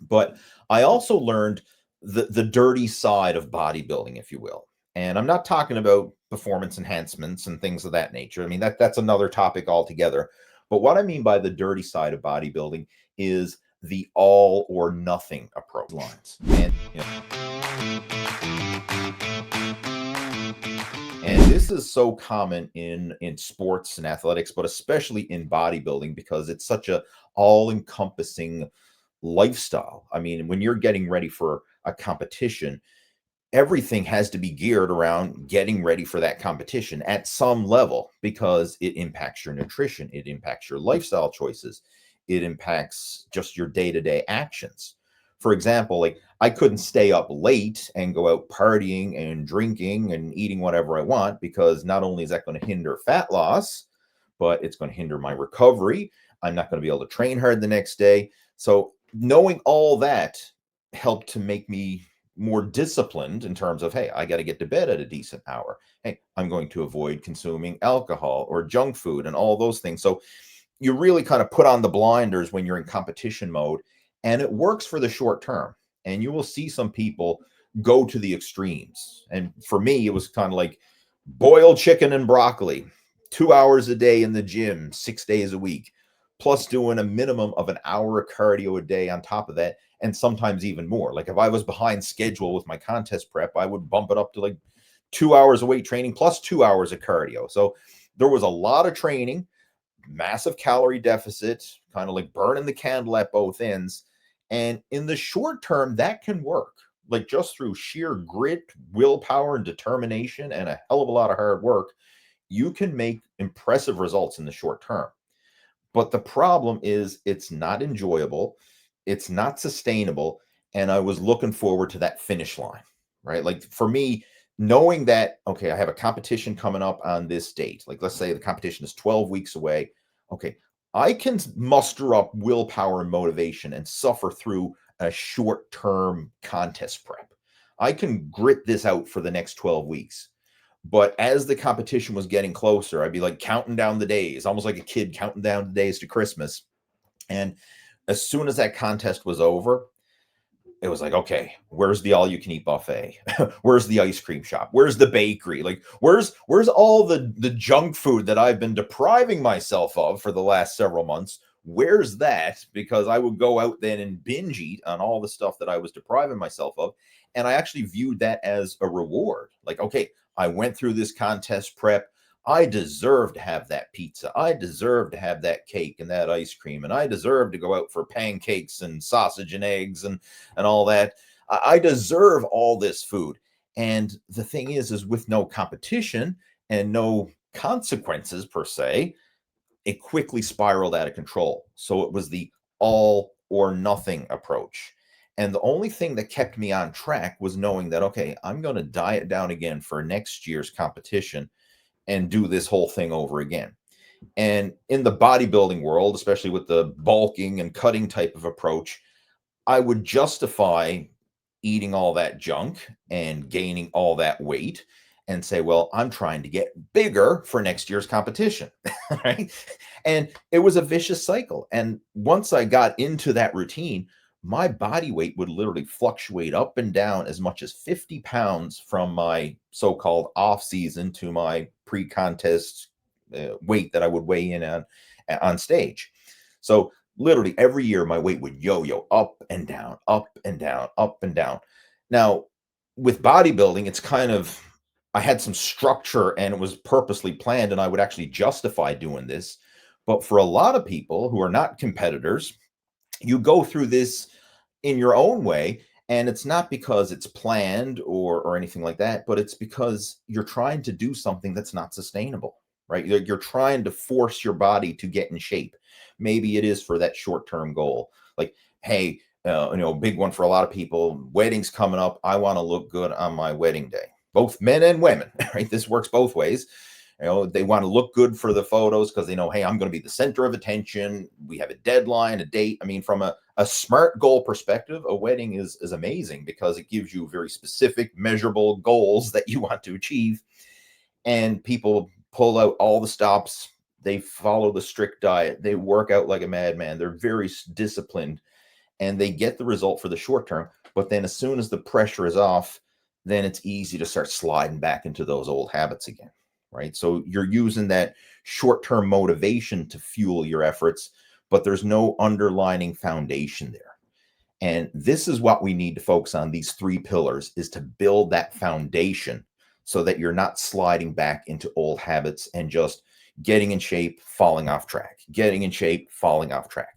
But I also learned the dirty side of bodybuilding, if you will. And I'm not talking about performance enhancements and things of that nature. I mean, that's another topic altogether. But what I mean by the dirty side of bodybuilding is the all or nothing approach. And, and this is so common in sports and athletics, but especially in bodybuilding because it's such a all-encompassing lifestyle. I mean, when you're getting ready for a competition, everything has to be geared around getting ready for that competition at some level because it impacts your nutrition, it impacts your lifestyle choices, it impacts just your day-to-day actions. For example, like I couldn't stay up late and go out partying and drinking and eating whatever I want because not only is that going to hinder fat loss, but it's going to hinder my recovery. I'm not going to be able to train hard the next day. So knowing all that helped to make me more disciplined in terms of, hey, I got to get to bed at a decent hour. Hey, I'm going to avoid consuming alcohol or junk food and all those things. So you really kind of put on the blinders when you're in competition mode, and it works for the short term. And you will see some people go to the extremes. And for me, it was kind of like boiled chicken and broccoli, 2 hours a day in the gym, 6 days a week, plus doing a minimum of an hour of cardio a day on top of that, and sometimes even more. Like if I was behind schedule with my contest prep, I would bump it up to like 2 hours of weight training plus 2 hours of cardio. So there was a lot of training, massive calorie deficit, kind of like burning the candle at both ends. And in the short term, that can work. Like just through sheer grit, willpower, and determination, and a hell of a lot of hard work, you can make impressive results in the short term. But the problem is it's not enjoyable, it's not sustainable, and I was looking forward to that finish line, right? Like for me, knowing that, okay, I have a competition coming up on this date. Like let's say the competition is 12 weeks away. Okay, I can muster up willpower and motivation and suffer through a short-term contest prep. I can grit this out for the next 12 weeks. But as the competition was getting closer, I'd be like counting down the days, almost like a kid counting down the days to Christmas. And as soon as that contest was over, it was like, okay, where's the all you can eat buffet? Where's the ice cream shop? Where's the bakery? Like, where's all the junk food that I've been depriving myself of for the last several months? Where's that? Because I would go out then and binge eat on all the stuff that I was depriving myself of. And I actually viewed that as a reward. Like, okay, I went through this contest prep. I deserve to have that pizza. I deserve to have that cake and that ice cream. And I deserve to go out for pancakes and sausage and eggs and all that. I deserve all this food. And the thing is with no competition and no consequences per se, it quickly spiraled out of control. So it was the all or nothing approach. And the only thing that kept me on track was knowing that, okay, I'm going to diet down again for next year's competition and do this whole thing over again. And in the bodybuilding world, especially with the bulking and cutting type of approach, I would justify eating all that junk and gaining all that weight and say, well, I'm trying to get bigger for next year's competition. Right. And it was a vicious cycle. And once I got into that routine, my body weight would literally fluctuate up and down as much as 50 pounds from my so-called off season to my pre-contest weight that I would weigh in on stage. So literally every year my weight would yo-yo up and down, up and down, up and down. Now, with bodybuilding, it's kind of, I had some structure and it was purposely planned and I would actually justify doing this. But for a lot of people who are not competitors, you go through this in your own way, and it's not because it's planned or anything like that, but it's because you're trying to do something that's not sustainable, right? You're trying to force your body to get in shape. Maybe it is for that short-term goal. Like, hey, big one for a lot of people, weddings coming up. I want to look good on my wedding day. Both men and women, right? This works both ways. They want to look good for the photos because they know, hey, I'm going to be the center of attention. We have a deadline, a date. I mean, from a smart goal perspective, a wedding is amazing because it gives you very specific, measurable goals that you want to achieve. And people pull out all the stops. They follow the strict diet. They work out like a madman. They're very disciplined. and they get the result for the short term. But then as soon as the pressure is off, then it's easy to start sliding back into those old habits again, right? So you're using that short-term motivation to fuel your efforts, but there's no underlining foundation there. And this is what we need to focus on, these three pillars, is to build that foundation so that you're not sliding back into old habits and just getting in shape, falling off track, getting in shape, falling off track.